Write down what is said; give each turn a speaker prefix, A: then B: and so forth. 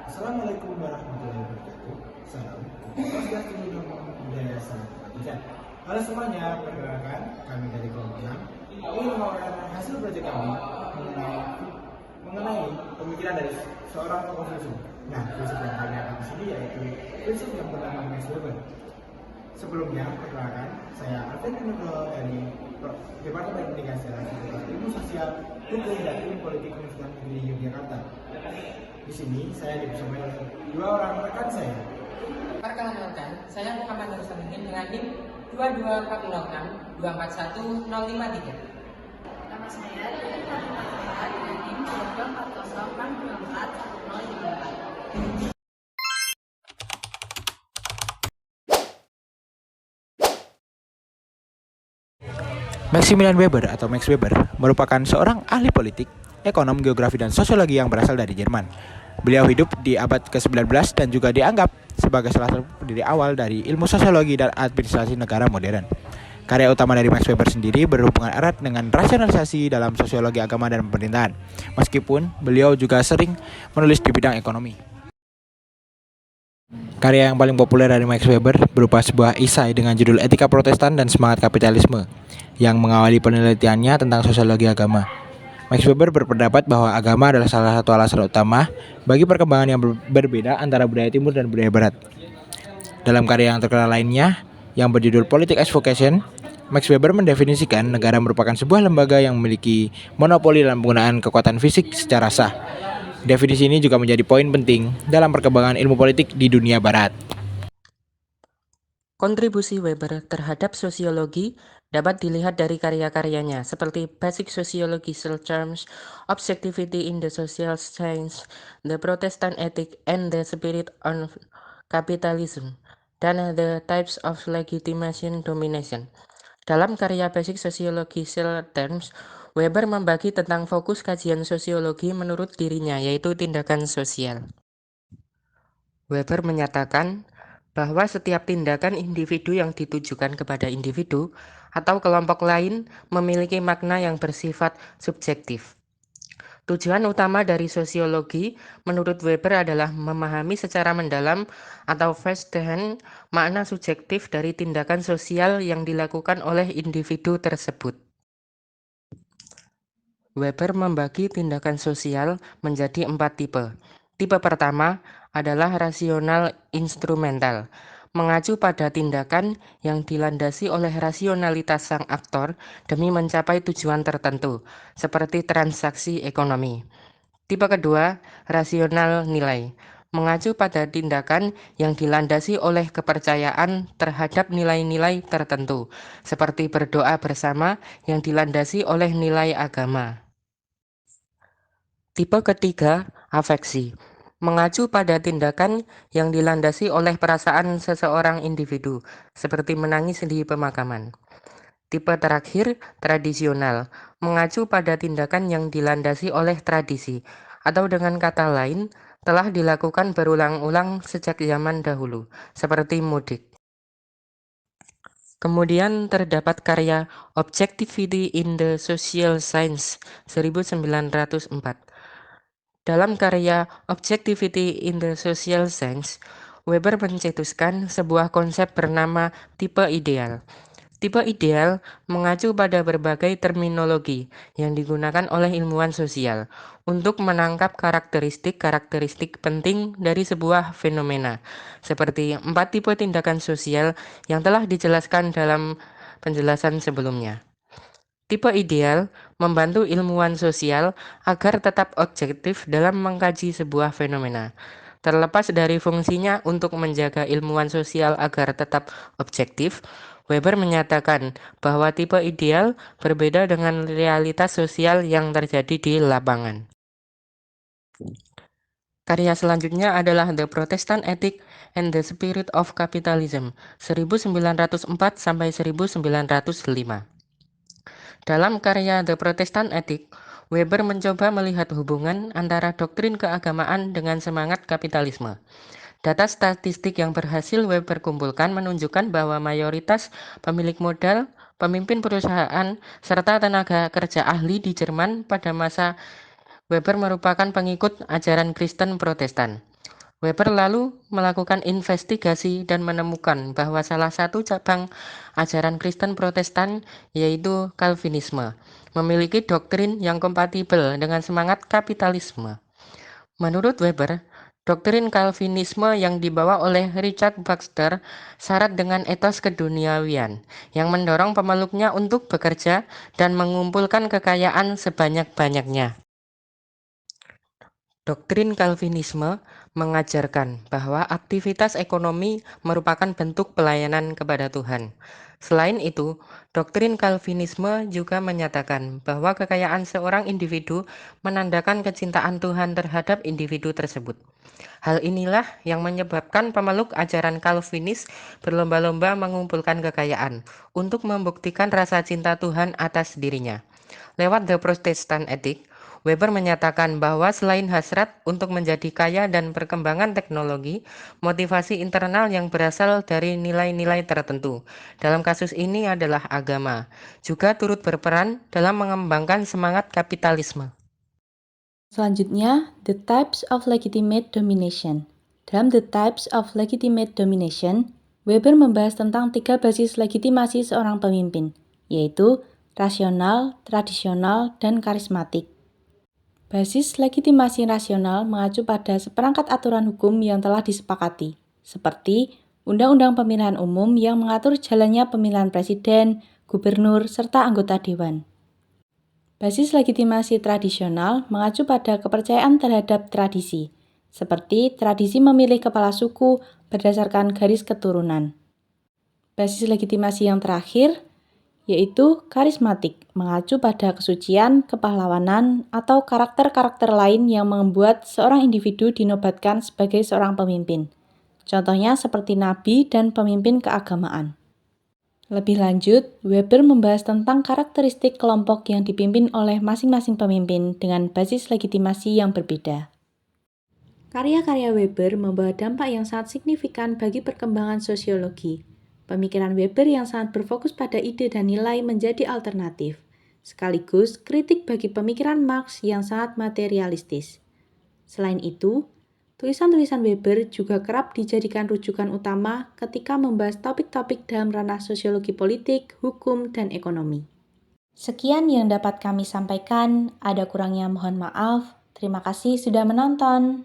A: Assalamualaikum warahmatullahi wabarakatuh. Salam. Swastiastu Namo Buddhaya Salam Kebajikan. Halo semuanya, perkenalkan kami dari kelompok 6 ingin memaparkan hasil proyek kami mengenai pemikiran dari seorang tokoh filsuf. Nah, filsuf yang kami angkat di sini yaitu filsuf yang bernama Max Weber. Sebelumnya, perkenalkan saya Alvin Nugroho dari Departemen Pendidikan Sejarah Fakultas Ilmu Sosial, Hukum dan Ilmu Politik Universitas Negeri Yogyakarta. Di sini saya dibersamai oleh dua orang rekan saya.
B: Perkenalkan, saya Muhammad Nur Salihin dengan NIM 22406 241053.
C: Nama saya Rina Fatimah dengan NIM 240
D: Maximilian Weber atau Max Weber merupakan seorang ahli politik, ekonom, geografi, dan sosiologi yang berasal dari Jerman. Beliau hidup di abad ke-19 dan juga dianggap sebagai salah satu pendiri awal dari ilmu sosiologi dan administrasi negara modern. Karya utama dari Max Weber sendiri berhubungan erat dengan rasionalisasi dalam sosiologi agama dan pemerintahan, meskipun beliau juga sering menulis di bidang ekonomi. Karya yang paling populer dari Max Weber berupa sebuah esai dengan judul Etika Protestan dan Semangat Kapitalisme, yang mengawali penelitiannya tentang sosiologi agama. Max Weber berpendapat bahwa agama adalah salah satu alasan utama bagi perkembangan yang berbeda antara budaya timur dan budaya barat. Dalam karya yang terkenal lainnya, yang berjudul Politics as Vocation, Max Weber mendefinisikan negara merupakan sebuah lembaga yang memiliki monopoli dalam penggunaan kekuatan fisik secara sah. Definisi ini juga menjadi poin penting dalam perkembangan ilmu politik di dunia barat.
B: Kontribusi Weber terhadap sosiologi dapat dilihat dari karya-karyanya seperti Basic Sociological Terms, Objectivity in the Social Science, The Protestant Ethic and the Spirit of Capitalism, dan The Types of Legitimation Domination. Dalam karya Basic Sociological Terms, Weber membagi tentang fokus kajian sosiologi menurut dirinya, yaitu tindakan sosial. Weber menyatakan bahwa setiap tindakan individu yang ditujukan kepada individu atau kelompok lain memiliki makna yang bersifat subjektif. Tujuan utama dari sosiologi menurut Weber adalah memahami secara mendalam atau firsthand makna subjektif dari tindakan sosial yang dilakukan oleh individu tersebut. Weber membagi tindakan sosial menjadi 4 tipe. Tipe pertama adalah rasional instrumental, mengacu pada tindakan yang dilandasi oleh rasionalitas sang aktor demi mencapai tujuan tertentu, seperti transaksi ekonomi. Tipe kedua, rasional nilai, mengacu pada tindakan yang dilandasi oleh kepercayaan terhadap nilai-nilai tertentu, seperti berdoa bersama yang dilandasi oleh nilai agama. Tipe ketiga, afeksi, mengacu pada tindakan yang dilandasi oleh perasaan seseorang individu, seperti menangis di pemakaman. Tipe terakhir, tradisional, mengacu pada tindakan yang dilandasi oleh tradisi, atau dengan kata lain, telah dilakukan berulang-ulang sejak zaman dahulu, seperti mudik. Kemudian terdapat karya Objectivity in the Social Science 1904. Dalam karya Objectivity in the Social Science, Weber mencetuskan sebuah konsep bernama tipe ideal. Tipe ideal mengacu pada berbagai terminologi yang digunakan oleh ilmuwan sosial untuk menangkap karakteristik-karakteristik penting dari sebuah fenomena, seperti 4 tipe tindakan sosial yang telah dijelaskan dalam penjelasan sebelumnya. Tipe ideal membantu ilmuwan sosial agar tetap objektif dalam mengkaji sebuah fenomena. Terlepas dari fungsinya untuk menjaga ilmuwan sosial agar tetap objektif, Weber menyatakan bahwa tipe ideal berbeda dengan realitas sosial yang terjadi di lapangan. Karya selanjutnya adalah The Protestant Ethic and the Spirit of Capitalism 1904-1905. Dalam karya The Protestant Ethic, Weber mencoba melihat hubungan antara doktrin keagamaan dengan semangat kapitalisme. Data statistik yang berhasil Weber kumpulkan menunjukkan bahwa mayoritas pemilik modal, pemimpin perusahaan, serta tenaga kerja ahli di Jerman pada masa Weber merupakan pengikut ajaran Kristen Protestan. Weber lalu melakukan investigasi dan menemukan bahwa salah satu cabang ajaran Kristen Protestan, yaitu Calvinisme, memiliki doktrin yang kompatibel dengan semangat kapitalisme. Menurut Weber, doktrin Calvinisme yang dibawa oleh Richard Baxter syarat dengan etos keduniawian yang mendorong pemeluknya untuk bekerja dan mengumpulkan kekayaan sebanyak-banyaknya. Doktrin Calvinisme mengajarkan bahwa aktivitas ekonomi merupakan bentuk pelayanan kepada Tuhan. Selain itu, doktrin Calvinisme juga menyatakan bahwa kekayaan seorang individu menandakan kecintaan Tuhan terhadap individu tersebut. Hal inilah yang menyebabkan pemeluk ajaran Calvinis berlomba-lomba mengumpulkan kekayaan untuk membuktikan rasa cinta Tuhan atas dirinya. Lewat The Protestant Ethic, Weber menyatakan bahwa selain hasrat untuk menjadi kaya dan perkembangan teknologi, motivasi internal yang berasal dari nilai-nilai tertentu, dalam kasus ini adalah agama, juga turut berperan dalam mengembangkan semangat kapitalisme.
E: Selanjutnya, the types of legitimate domination. Dalam the types of legitimate domination, Weber membahas tentang 3 basis legitimasi seorang pemimpin, yaitu rasional, tradisional, dan karismatik. Basis legitimasi rasional mengacu pada seperangkat aturan hukum yang telah disepakati, seperti Undang-Undang Pemilihan Umum yang mengatur jalannya pemilihan presiden, gubernur, serta anggota dewan. Basis legitimasi tradisional mengacu pada kepercayaan terhadap tradisi, seperti tradisi memilih kepala suku berdasarkan garis keturunan. Basis legitimasi yang terakhir yaitu karismatik, mengacu pada kesucian, kepahlawanan, atau karakter-karakter lain yang membuat seorang individu dinobatkan sebagai seorang pemimpin. Contohnya seperti nabi dan pemimpin keagamaan. Lebih lanjut, Weber membahas tentang karakteristik kelompok yang dipimpin oleh masing-masing pemimpin dengan basis legitimasi yang berbeda. Karya-karya Weber membawa dampak yang sangat signifikan bagi perkembangan sosiologi. Pemikiran Weber yang sangat berfokus pada ide dan nilai menjadi alternatif, sekaligus kritik bagi pemikiran Marx yang sangat materialistis. Selain itu, tulisan-tulisan Weber juga kerap dijadikan rujukan utama ketika membahas topik-topik dalam ranah sosiologi politik, hukum, dan ekonomi. Sekian yang dapat kami sampaikan, ada kurangnya mohon maaf. Terima kasih sudah menonton.